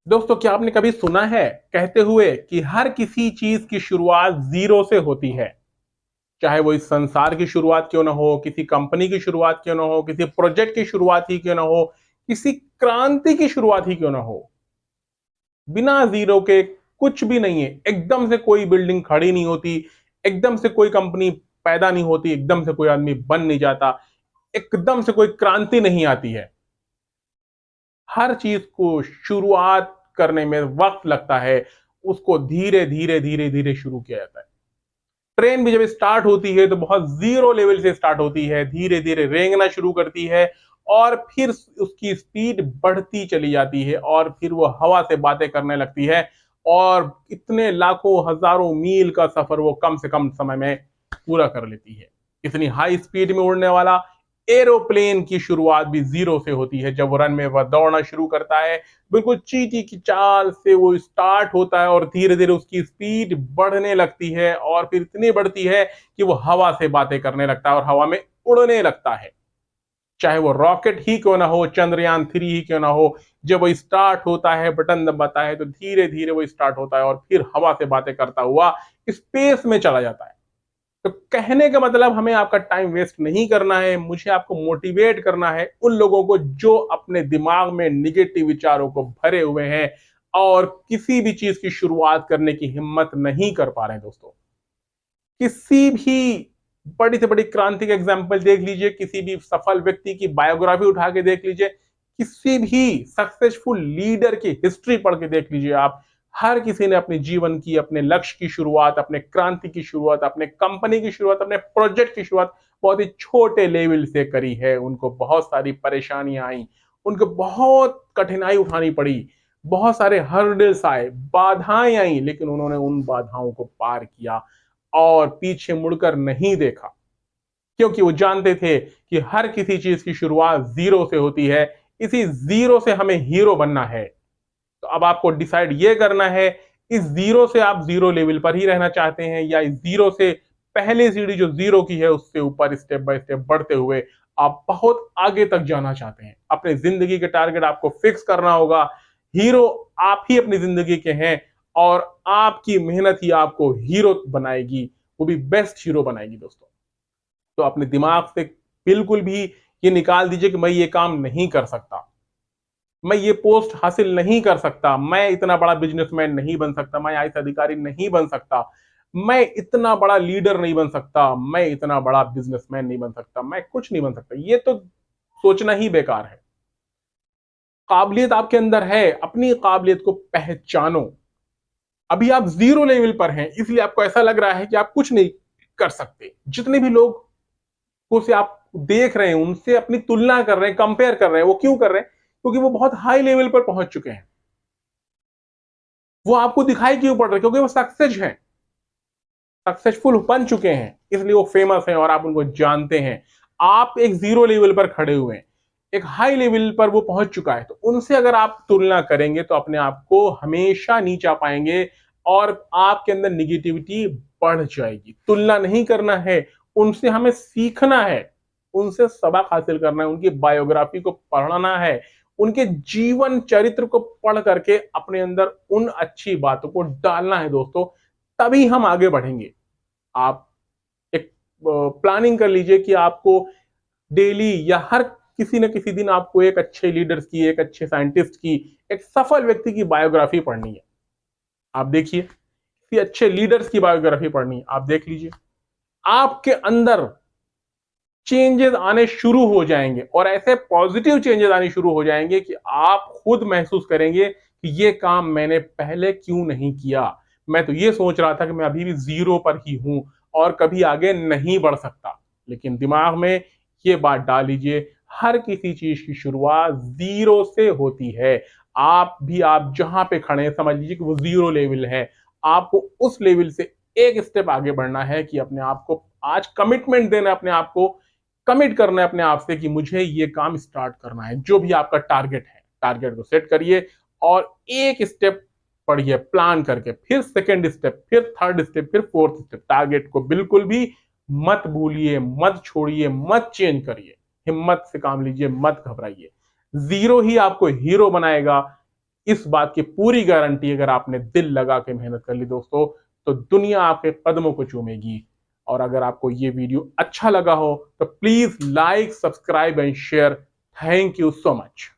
दोस्तों, क्या आपने कभी सुना है कहते हुए कि हर किसी चीज की शुरुआत जीरो से होती है। चाहे वो इस संसार की शुरुआत क्यों ना हो, किसी कंपनी की शुरुआत क्यों ना हो, किसी प्रोजेक्ट की शुरुआत ही क्यों ना हो, किसी क्रांति की शुरुआत ही क्यों ना हो। बिना जीरो के कुछ भी नहीं है। एकदम से कोई बिल्डिंग खड़ी नहीं होती, एकदम से कोई कंपनी पैदा नहीं होती, एकदम से कोई आदमी बन नहीं जाता, एकदम से कोई क्रांति नहीं आती है। हर चीज को शुरुआत करने में वक्त लगता है। उसको धीरे धीरे धीरे धीरे शुरू किया जाता है। ट्रेन भी जब स्टार्ट होती है तो बहुत जीरो लेवल से स्टार्ट होती है, धीरे धीरे रेंगना शुरू करती है और फिर उसकी स्पीड बढ़ती चली जाती है और फिर वो हवा से बातें करने लगती है और इतने लाखों हजारों मील का सफर वो कम से कम समय में पूरा कर लेती है। इतनी हाई स्पीड में उड़ने वाला एरोप्लेन की शुरुआत भी जीरो से होती है। जब वो रन में वह दौड़ना शुरू करता है, बिल्कुल चींटी की चाल से वो स्टार्ट होता है और धीरे धीरे उसकी स्पीड बढ़ने लगती है और फिर इतनी बढ़ती है कि वो हवा से बातें करने लगता है और हवा में उड़ने लगता है। चाहे वो रॉकेट ही क्यों ना हो, चंद्रयान 3 ही क्यों ना हो, जब वो स्टार्ट होता है, बटन दबाता है तो धीरे धीरे वो स्टार्ट होता है और फिर हवा से बातें करता हुआ स्पेस में चला जाता है। तो कहने का मतलब, हमें आपका टाइम वेस्ट नहीं करना है, मुझे आपको मोटिवेट करना है उन लोगों को जो अपने दिमाग में निगेटिव विचारों को भरे हुए हैं और किसी भी चीज की शुरुआत करने की हिम्मत नहीं कर पा रहे हैं। दोस्तों, किसी भी बड़ी से बड़ी क्रांति का एग्जाम्पल देख लीजिए, किसी भी सफल व्यक्ति की बायोग्राफी उठा के देख लीजिए, किसी भी सक्सेसफुल लीडर की हिस्ट्री पढ़ के देख लीजिए आप। हर किसी ने अपने जीवन की, अपने लक्ष्य की शुरुआत, अपने क्रांति की शुरुआत, अपने कंपनी की शुरुआत, अपने प्रोजेक्ट की शुरुआत बहुत ही छोटे लेवल से करी है। उनको बहुत सारी परेशानियां आई, उनको बहुत कठिनाई उठानी पड़ी, बहुत सारे हर्डल्स आए, बाधाएं आई, लेकिन उन्होंने उन बाधाओं को पार किया और पीछे मुड़कर नहीं देखा, क्योंकि वो जानते थे कि हर किसी चीज की शुरुआत जीरो से होती है। इसी जीरो से हमें हीरो बनना है। तो अब आपको डिसाइड ये करना है, इस जीरो से आप जीरो लेवल पर ही रहना चाहते हैं या इस जीरो से पहले सीढ़ी जो जीरो की है उससे ऊपर स्टेप बाय स्टेप बढ़ते हुए आप बहुत आगे तक जाना चाहते हैं। अपने जिंदगी के टारगेट आपको फिक्स करना होगा। हीरो आप ही अपनी जिंदगी के हैं और आपकी मेहनत ही आपको हीरो बनाएगी, वो भी बेस्ट हीरो बनाएगी। दोस्तों, तो अपने दिमाग से बिल्कुल भी ये निकाल दीजिए कि मैं ये काम नहीं कर सकता, मैं ये पोस्ट हासिल नहीं कर सकता, मैं इतना बड़ा बिजनेसमैन नहीं बन सकता, मैं आईएएस अधिकारी नहीं बन सकता, मैं इतना बड़ा लीडर नहीं बन सकता, मैं इतना बड़ा बिजनेसमैन नहीं बन सकता, मैं कुछ नहीं बन सकता। ये तो सोचना ही बेकार है। काबिलियत आपके अंदर है, अपनी काबिलियत को पहचानो। अभी आप जीरो लेवल पर हैं, इसलिए आपको ऐसा लग रहा है कि आप कुछ नहीं कर सकते। जितने भी लोग को से आप देख रहे हैं, उनसे अपनी तुलना कर रहे हैं, कंपेयर कर रहे हैं, वो क्यों कर रहे हैं? क्योंकि वो बहुत हाई लेवल पर पहुंच चुके हैं। वो आपको दिखाई क्यों पड़ रहे हैं? क्योंकि वो सक्सेस हैं, सक्सेसफुल बन चुके हैं, इसलिए वो फेमस हैं और आप उनको जानते हैं। आप एक जीरो लेवल पर खड़े हुए हैं, एक हाई लेवल पर वो पहुंच चुका है, तो उनसे अगर आप तुलना करेंगे तो अपने आप को हमेशा नीचा पाएंगे और आपके अंदर निगेटिविटी बढ़ जाएगी। तुलना नहीं करना है, उनसे हमें सीखना है, उनसे सबक हासिल करना है, उनकी बायोग्राफी को पढ़ना है, उनके जीवन चरित्र को पढ़ करके अपने अंदर उन अच्छी बातों को डालना है। दोस्तों, तभी हम आगे बढ़ेंगे। आप एक प्लानिंग कर लीजिए कि आपको डेली या हर किसी न किसी दिन आपको एक अच्छे लीडर्स की, एक अच्छे साइंटिस्ट की, एक सफल व्यक्ति की बायोग्राफी पढ़नी है। आप देखिए, किसी अच्छे लीडर्स की बायोग्राफी पढ़नी है, आप देख लीजिए। आपके अंदर चेंजेस आने शुरू हो जाएंगे और ऐसे पॉजिटिव चेंजेस आने शुरू हो जाएंगे कि आप खुद महसूस करेंगे कि ये काम मैंने पहले क्यों नहीं किया। मैं तो ये सोच रहा था कि मैं अभी भी जीरो पर ही हूं और कभी आगे नहीं बढ़ सकता। लेकिन दिमाग में ये बात डाल लीजिए, हर किसी चीज की शुरुआत जीरो से होती है। आप जहां पे खड़े हैं, समझ लीजिए कि वो जीरो लेवल है। आपको उस लेवल से एक स्टेप आगे बढ़ना है कि अपने आप को आज कमिटमेंट देना, अपने आप को कमिट करना है अपने आप से कि मुझे ये काम स्टार्ट करना है। जो भी आपका टारगेट है, टारगेट को सेट करिए और एक स्टेप पढ़िए प्लान करके, फिर सेकंड स्टेप, फिर थर्ड स्टेप, फिर फोर्थ स्टेप। टारगेट को बिल्कुल भी मत भूलिए, मत छोड़िए, मत चेंज करिए। हिम्मत से काम लीजिए, मत घबराइए। जीरो ही आपको हीरो बनाएगा। इस बात की पूरी गारंटी, अगर आपने दिल लगा के मेहनत कर ली दोस्तों, तो दुनिया आपके कदमों को चूमेगी। और अगर आपको ये वीडियो अच्छा लगा हो तो please like, subscribe and share. Thank you so much.